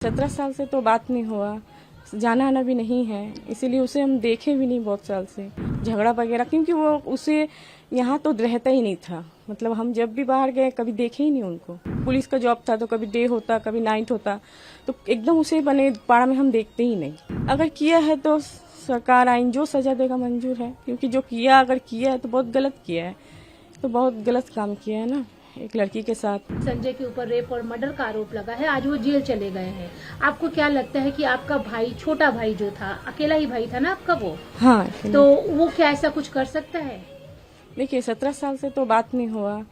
17 साल से तो बात नहीं हुआ, जाना आना भी नहीं है, इसीलिए उसे हम देखे भी नहीं बहुत साल से झगड़ा वगैरह, क्योंकि वो उसे यहाँ तो रहता ही नहीं था। मतलब हम जब भी बाहर गए कभी देखे ही नहीं उनको। पुलिस का जॉब था तो कभी डे होता कभी नाइट होता, तो एकदम उसे बने पाड़ा में हम देखते ही नहीं। अगर किया है तो सरकार आइन जो सजा देगा मंजूर है, क्योंकि जो किया अगर किया है तो बहुत गलत किया है, तो बहुत गलत काम किया है ना एक लड़की के साथ। संजय के ऊपर रेप और मर्डर का आरोप लगा है, आज वो जेल चले गए हैं। आपको क्या लगता है कि आपका भाई, छोटा भाई जो था, अकेला ही भाई था ना आपका वो? हाँ, तो वो क्या ऐसा कुछ कर सकता है? देखिए 17 साल से तो बात नहीं हुआ,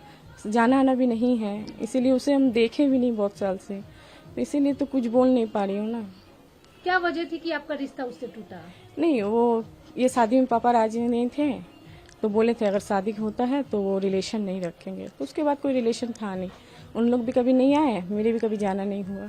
जाना आना भी नहीं है, इसीलिए उसे हम देखे भी नहीं बहुत साल से, तो इसीलिए तो कुछ बोल नहीं पा रही हूँ ना। क्या वजह थी कि आपका रिश्ता उससे टूटा? नहीं, वो ये शादी में पापा राजी नहीं थे, तो बोले थे अगर शादी होता है तो वो रिलेशन नहीं रखेंगे, तो उसके बाद कोई रिलेशन था नहीं। उन लोग भी कभी नहीं आए, मेरे भी कभी जाना नहीं हुआ।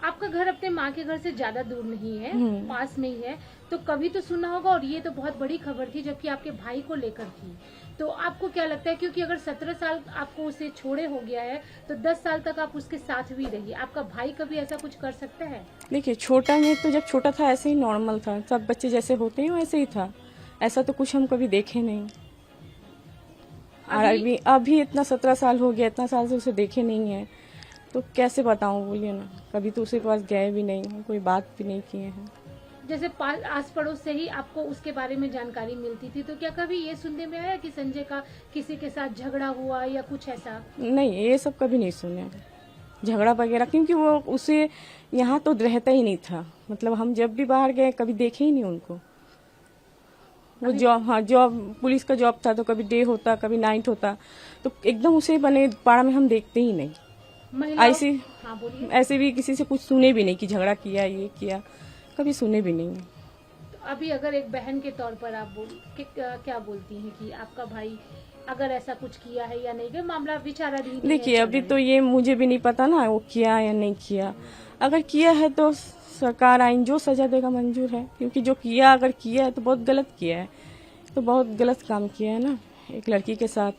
आपका घर अपने माँ के घर से ज्यादा दूर नहीं है, पास में ही है, तो कभी तो सुना होगा। और ये तो बहुत बड़ी खबर थी जबकि आपके भाई को लेकर थी। तो आपको क्या लगता है, क्योंकि अगर 17 साल आपको उसे छोड़े हो गया है तो 10 साल तक आप उसके साथ भी रही, आपका भाई कभी ऐसा कुछ कर सकता है? देखिए छोटा में तो जब छोटा था ऐसे ही नॉर्मल था, सब बच्चे जैसे होते हैं वैसे ही था, ऐसा तो कुछ हम कभी देखे नहीं। और अभी इतना 17 साल हो गया, इतना साल से उसे देखे नहीं है, तो कैसे बताऊं, बोलिए ना। कभी तो उसके पास गए भी नहीं, कोई बात भी नहीं किए हैं। जैसे आस पड़ोस से ही आपको उसके बारे में जानकारी मिलती थी, तो क्या कभी ये सुनने में आया कि संजय का किसी के साथ झगड़ा हुआ या कुछ ऐसा? नहीं, ये सब कभी नहीं सुने झगड़ा वगैरह, क्योंकि वो उसे यहाँ तो रहता ही नहीं था। मतलब हम जब भी बाहर गए कभी देखे ही नहीं उनको। वो जॉब पुलिस का जॉब था तो कभी डे होता कभी नाइट होता, तो एकदम उसे बने पाड़ा में हम देखते ही नहीं। ऐसे भी किसी से कुछ सुने भी नहीं कि झगड़ा किया, ये किया, कभी सुने भी नहीं। तो अभी अगर एक बहन के तौर पर आप क्या बोलती हैं कि आपका भाई अगर ऐसा कुछ किया है या नहीं, कि मामला विचाराधीन है? देखिए अभी तो ये मुझे भी नहीं पता ना वो किया या नहीं किया। अगर किया है तो सरकार आइन जो सजा देगा मंजूर है, क्योंकि जो किया अगर किया है तो बहुत गलत किया है, तो बहुत गलत काम किया है ना एक लड़की के साथ।